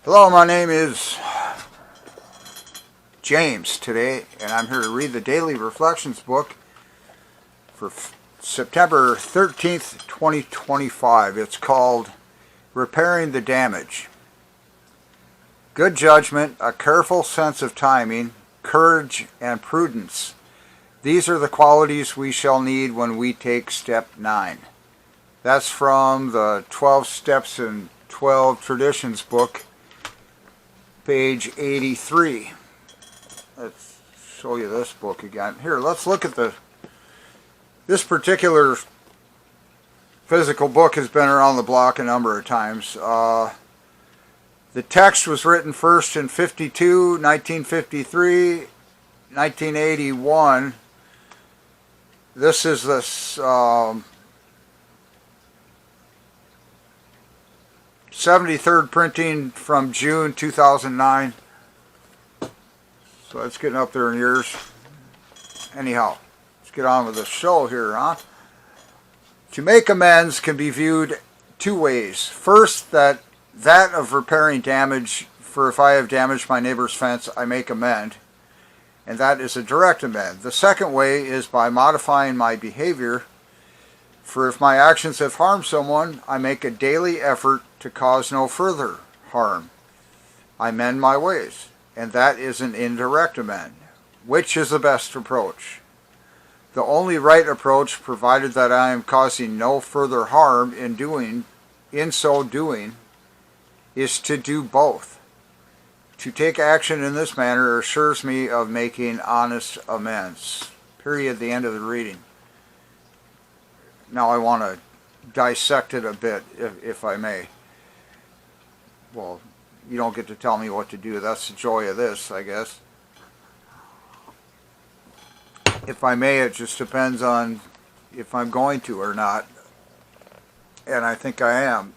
Hello, my name is James today, and I'm here to read the Daily Reflections book for September 13th, 2025. It's called Repairing the Damage. Good judgment, a careful sense of timing, courage, and prudence. These are the qualities we shall need when we take step 9. That's from the 12 Steps and 12 Traditions book, page 83. Let's show you this book again. Here, let's look at this particular physical book has been around the block a number of times. The text was written first in 52, 1953, 1981. This is this 73rd printing from June 2009. So it's getting up there in years. Anyhow, let's get on with the show here, huh? To make amends can be viewed two ways. First, that of repairing damage, for if I have damaged my neighbor's fence, I make amend. And that is a direct amend. The second way is by modifying my behavior. For if my actions have harmed someone, I make a daily effort to cause no further harm. I mend my ways. And that is an indirect amend. Which is the best approach? The only right approach, provided that I am causing no further harm in so doing, is to do both. To take action in this manner assures me of making honest amends. Period. The end of the reading. Now I want to dissect it a bit, if I may. Well, you don't get to tell me what to do. That's the joy of this, I guess. If I may, it just depends on if I'm going to or not. And I think I am.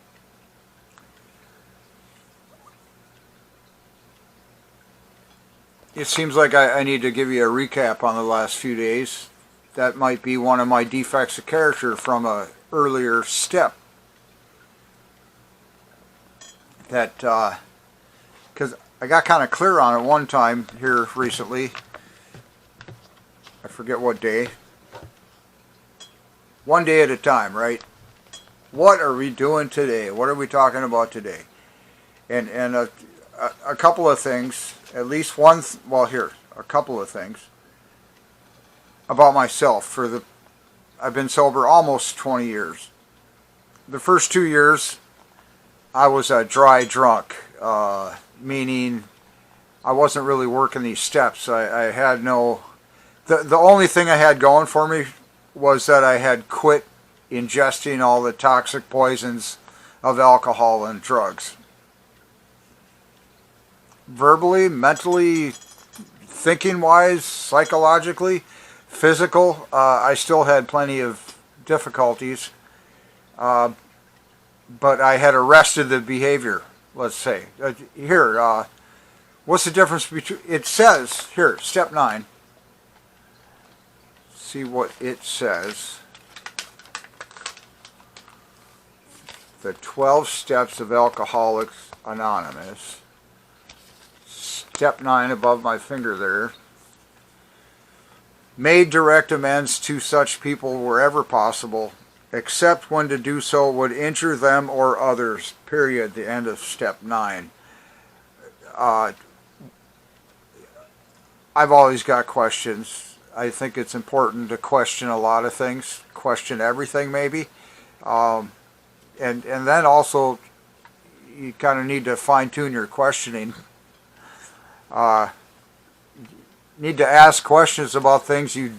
It seems like I need to give you a recap on the last few days. That might be one of my defects of character from an earlier step. That, because I got kind of clear on it one time here recently. I forget what day. One day at a time, right? What are we doing today? What are we talking about today? And a couple of things, at least one, a couple of things about myself. I've been sober almost 20 years. The first 2 years, I was a dry drunk, meaning I wasn't really working these steps. I had no... The only thing I had going for me was that I had quit ingesting all the toxic poisons of alcohol and drugs. Verbally, mentally, thinking-wise, psychologically, physical, I still had plenty of difficulties. But I had arrested the behavior, let's say. Here, what's the difference between... It says, here, step 9. See what it says. The 12 Steps of Alcoholics Anonymous. Step 9 above my finger there. Made direct amends to such people wherever possible, except when to do so would injure them or others. Period. The end of step 9. I've always got questions. I think it's important to question a lot of things. Question everything, maybe. And then also, you kind of need to fine-tune your questioning. Need to ask questions about things you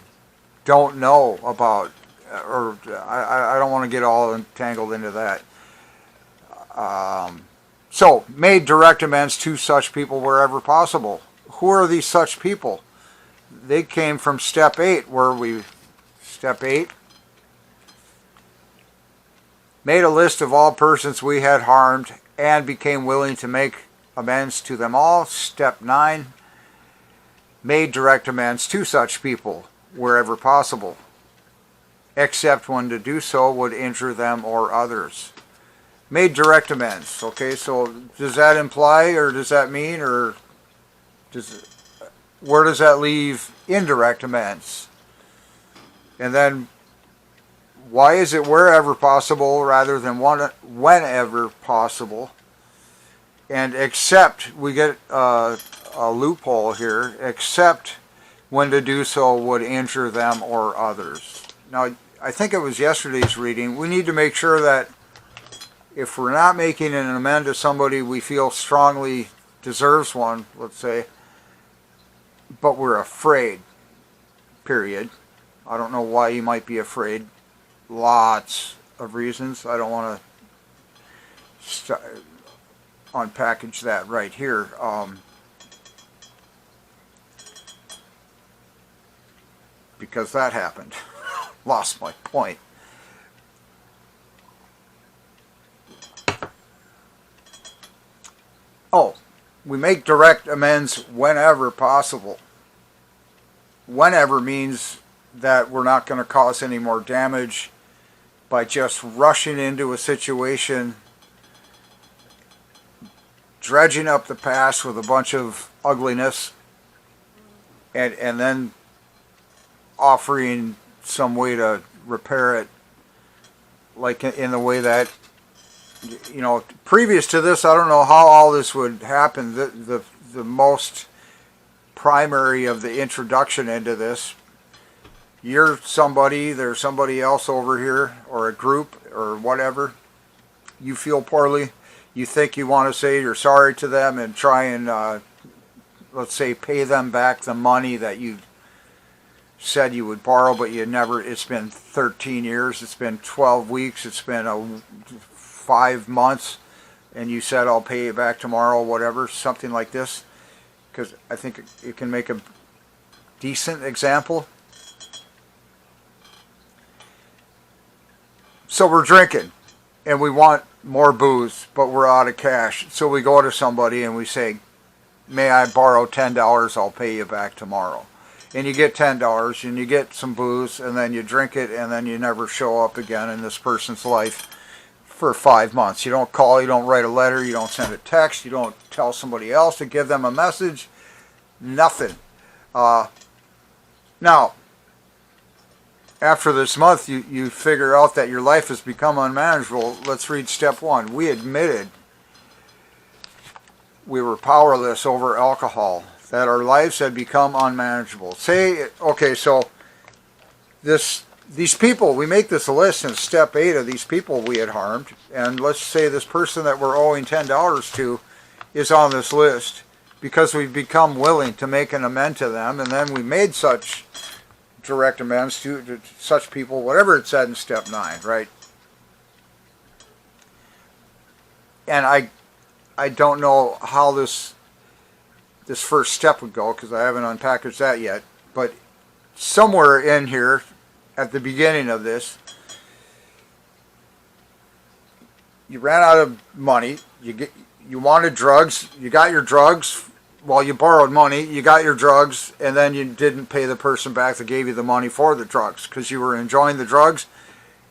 don't know about, or I don't want to get all entangled into that. So, made direct amends to such people wherever possible. Who are these such people? They came from step 8, step 8, made a list of all persons we had harmed and became willing to make amends to them all. Step 9, made direct amends to such people wherever possible, except when to do so would injure them or others. made direct amends. Okay, so does that imply, or does that mean, or where does that leave indirect amends? And then why is it wherever possible rather than whenever possible? And except, we get a loophole here, except when to do so would injure them or others. Now, I think it was yesterday's reading. We need to make sure that if we're not making an amend to somebody we feel strongly deserves one, let's say, but we're afraid, period. I don't know why you might be afraid. Lots of reasons. I don't want to unpackage that right here. Because that happened. Lost my point. Oh, we make direct amends whenever possible. Whenever means that we're not going to cause any more damage by just rushing into a situation, dredging up the past with a bunch of ugliness, and then offering some way to repair it, like in the way that, you know, previous to this, I don't know how all this would happen. The most primary of the introduction into this, you're somebody, there's somebody else over here, or a group, or whatever, you feel poorly, you think you want to say you're sorry to them and try and, let's say, pay them back the money that you said you would borrow, but you never. It's been 13 years, it's been 12 weeks, it's been 5 months, and you said I'll pay you back tomorrow, whatever, something like this, because I think it can make a decent example. So we're drinking and we want more booze, but we're out of cash, so we go to somebody and we say, may I borrow $10, I'll pay you back tomorrow. And you get $10 and you get some booze, and then you drink it, and then you never show up again in this person's life for 5 months. You don't call, you don't write a letter, you don't send a text, you don't tell somebody else to give them a message, nothing. Now, after this month, you figure out that your life has become unmanageable. Let's read step 1. We admitted we were powerless over alcohol, that our lives had become unmanageable. Say, okay, so these people, we make this list in step 8 of these people we had harmed, and let's say this person that we're owing $10 to is on this list because we've become willing to make an amend to them, and then we made such direct amends to such people, whatever it said in step 9, right? And I don't know how this first step would go, because I haven't unpackaged that yet, but somewhere in here at the beginning of this, you ran out of money, you wanted drugs, you got your drugs, well, you borrowed money, you got your drugs, and then you didn't pay the person back that gave you the money for the drugs because you were enjoying the drugs,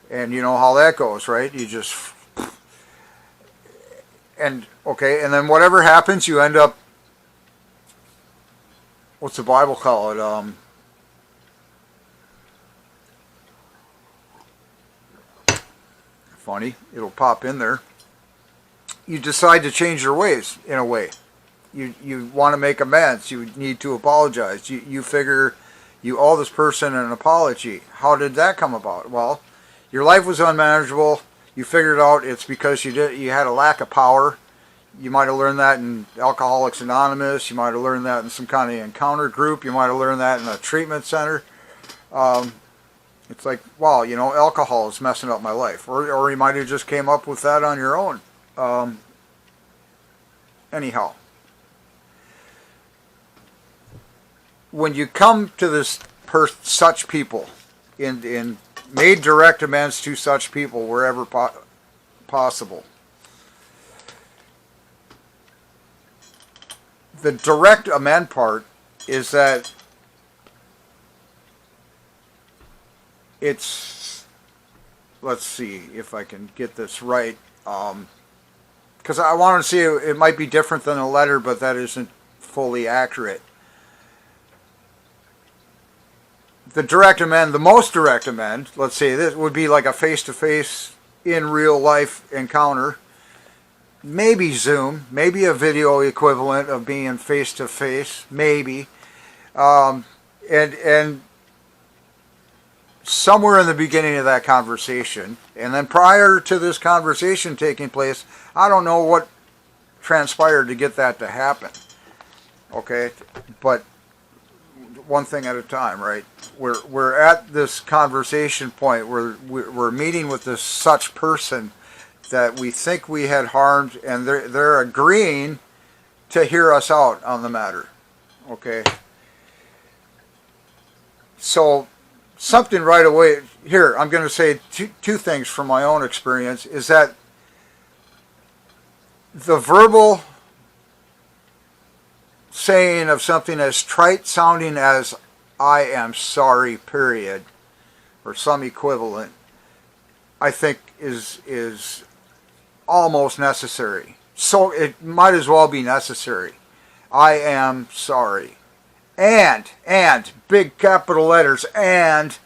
and you know how that goes, right? You just, and okay, and then whatever happens, you end up, what's the Bible call it? Funny, it'll pop in there. You decide to change your ways in a way. You want to make amends. You need to apologize. You figure you owe this person an apology. How did that come about? Well, your life was unmanageable. You figured out it's because you had a lack of power. You might have learned that in Alcoholics Anonymous. You might have learned that in some kind of encounter group. You might have learned that in a treatment center. It's like, wow, you know, alcohol is messing up my life. Or you might have just came up with that on your own. Anyhow. When you come to this such people, in made direct amends to such people wherever possible, the direct amend part is that it's, let's see if I can get this right. because I want to see it might be different than a letter, but that isn't fully accurate. The direct amend, the most direct amend, let's say this would be like a face-to-face in real life encounter. Maybe Zoom, maybe a video equivalent of being face-to-face, maybe. And somewhere in the beginning of that conversation, and then prior to this conversation taking place, I don't know what transpired to get that to happen. Okay, but one thing at a time, right? We're at this conversation point where we're meeting with this such person that we think we had harmed, and they're agreeing to hear us out on the matter. Okay, so something right away here, I'm going to say two things from my own experience, is that the verbal saying of something as trite sounding as "I am sorry," period, or some equivalent, I think is almost necessary. So it might as well be necessary. I am sorry. And big capital letters, and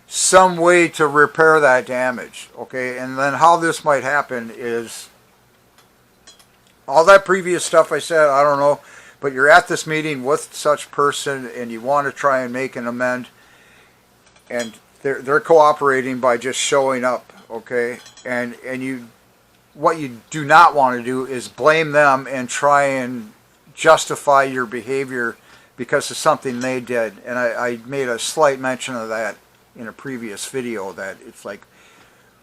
some way to repair that damage. Okay, and then how this might happen is all that previous stuff I said, I don't know, but you're at this meeting with such person and you want to try and make an amend, and they're cooperating by just showing up. Okay, and you, what you do not want to do is blame them and try and justify your behavior because of something they did. And I made a slight mention of that in a previous video, that it's like,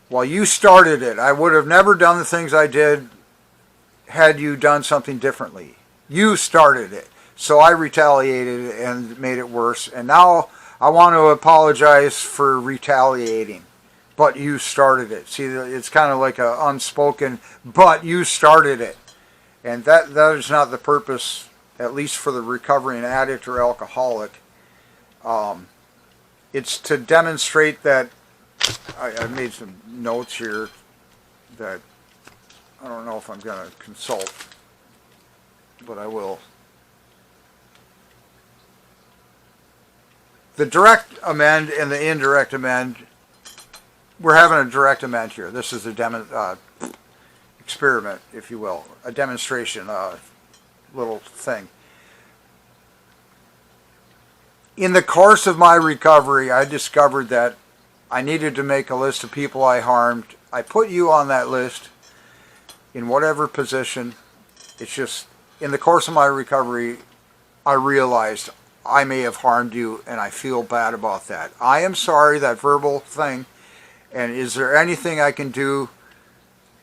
well, you started it. I would have never done the things I did had you done something differently. You started it. So I retaliated and made it worse. And now I want to apologize for retaliating. But you started it. See, it's kind of like a unspoken, but you started it. And that is not the purpose, at least for the recovering addict or alcoholic. It's to demonstrate that, I made some notes here that I don't know if I'm going to consult, but I will. The direct amend and the indirect amend, we're having a direct amend here. This is a experiment, if you will, a demonstration, little thing. In the course of my recovery, I discovered that I needed to make a list of people I harmed. I put you on that list in whatever position. It's just, in the course of my recovery, I realized I may have harmed you, and I feel bad about that. I am sorry, that verbal thing, and is there anything I can do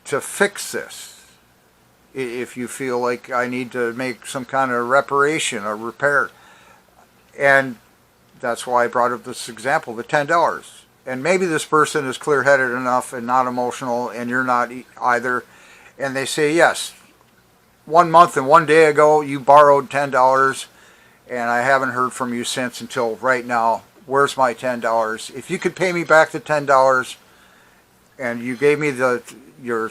to fix this? If you feel like I need to make some kind of reparation or repair. And that's why I brought up this example, the $10. And maybe this person is clear-headed enough and not emotional, and you're not either. And they say, yes, 1 month and 1 day ago you borrowed $10, and I haven't heard from you since until right now. Where's my $10? If you could pay me back the $10, and you gave me your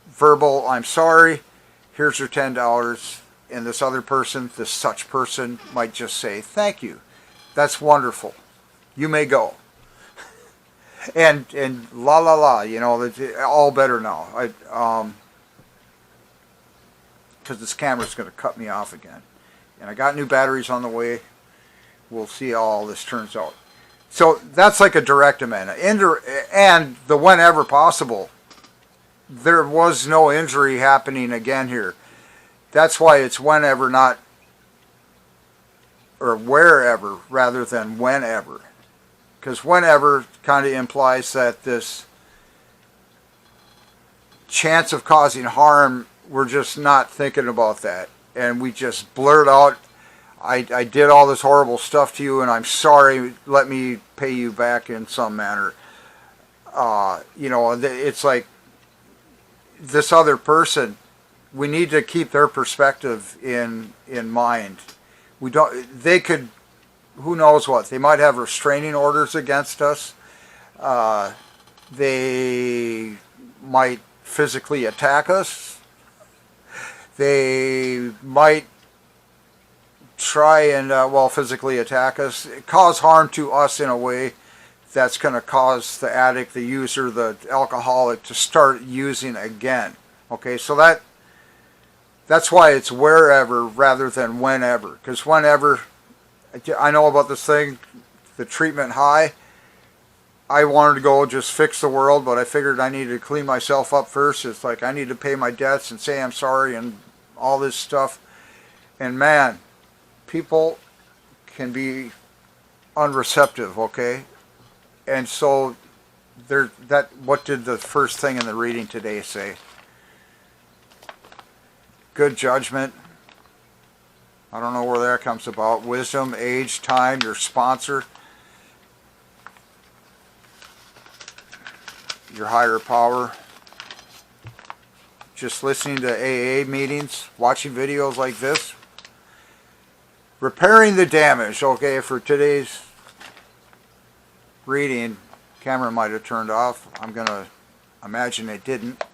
verbal, I'm sorry, here's your $10, and this other person, this such person, might just say, thank you. That's wonderful. You may go. and la la la, you know, all better now. Because this camera's going to cut me off again. And I got new batteries on the way. We'll see how all this turns out. So that's like a direct amend. And the whenever possible. There was no injury happening again here. That's why it's whenever, not, or wherever, rather than whenever. Because whenever kind of implies that this chance of causing harm, we're just not thinking about that. And we just blurt out, I did all this horrible stuff to you, and I'm sorry, let me pay you back in some manner. You know, it's like this other person, we need to keep their perspective in mind. We don't, they could, who knows what, they might have restraining orders against us. They might physically attack us. They might try and, physically attack us, cause harm to us in a way that's going to cause the addict, the user, the alcoholic to start using again. Okay, so that's why it's wherever rather than whenever. Because whenever, I know about this thing, the treatment high, I wanted to go just fix the world, but I figured I needed to clean myself up first. It's like I need to pay my debts and say I'm sorry and all this stuff. And man, people can be unreceptive, okay? And so what did the first thing in the reading today say? Good judgment. I don't know where that comes about. Wisdom, age, time, your sponsor, your higher power. Just listening to AA meetings, watching videos like this. Repairing the damage. Okay, for today's reading, camera might have turned off. I'm going to imagine it didn't.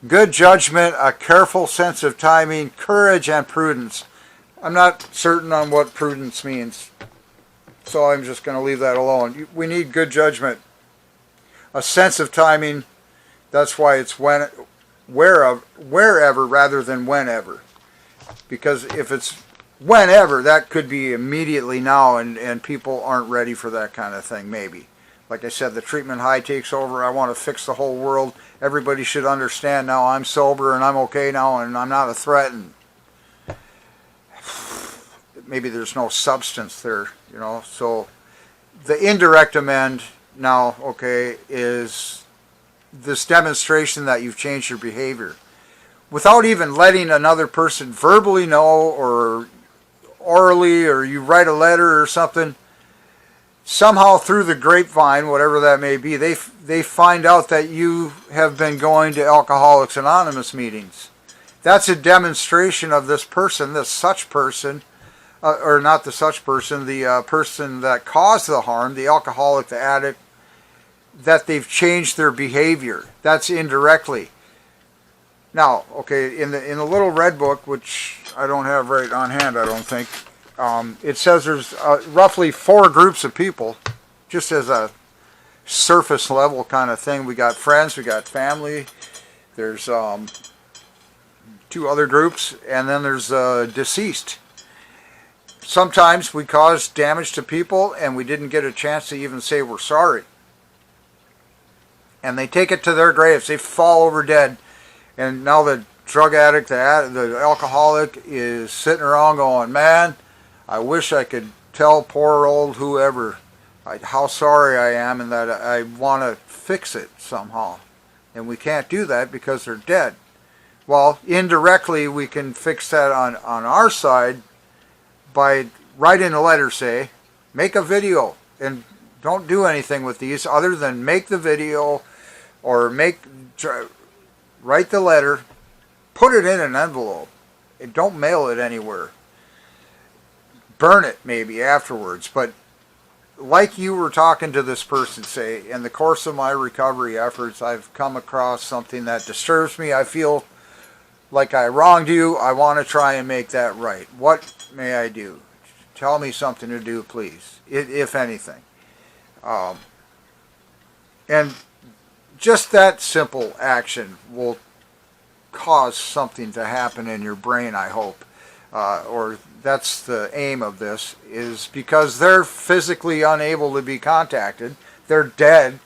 Good judgment, a careful sense of timing, courage, and prudence. I'm not certain on what prudence means, so I'm just going to leave that alone. We need good judgment. A sense of timing, that's why it's wherever rather than whenever. Because if it's whenever, that could be immediately now, and people aren't ready for that kind of thing, maybe. Like I said, the treatment high takes over. I want to fix the whole world. Everybody should understand now I'm sober and I'm okay now and I'm not a threat. And maybe there's no substance there, you know. So the indirect amend now, okay, is this demonstration that you've changed your behavior. Without even letting another person verbally know or orally, or you write a letter or something, somehow through the grapevine, whatever that may be, they find out that you have been going to Alcoholics Anonymous meetings. That's a demonstration of this person, this such person, or not the such person, the person that caused the harm, the alcoholic, the addict, that they've changed their behavior. That's indirectly. Now, okay, in the little red book, which I don't have right on hand, I don't think, it says there's roughly 4 groups of people, just as a surface level kind of thing. We got friends, we got family, there's 2 other groups, and then there's deceased. Sometimes we cause damage to people and we didn't get a chance to even say we're sorry. And they take it to their graves, they fall over dead, and now the drug addict, the alcoholic is sitting around going, man, I wish I could tell poor old whoever how sorry I am and that I want to fix it somehow. And we can't do that because they're dead. Well, indirectly we can fix that on our side by writing a letter, say, make a video, and don't do anything with these other than make the video or write the letter, put it in an envelope, and don't mail it anywhere. Burn it maybe afterwards, but like you were talking to this person, say, in the course of my recovery efforts, I've come across something that disturbs me. I feel like I wronged you. I want to try and make that right. What may I do? Tell me something to do, please, if anything. And just that simple action will cause something to happen in your brain, I hope. Or that's the aim of this, is because they're physically unable to be contacted. They're dead.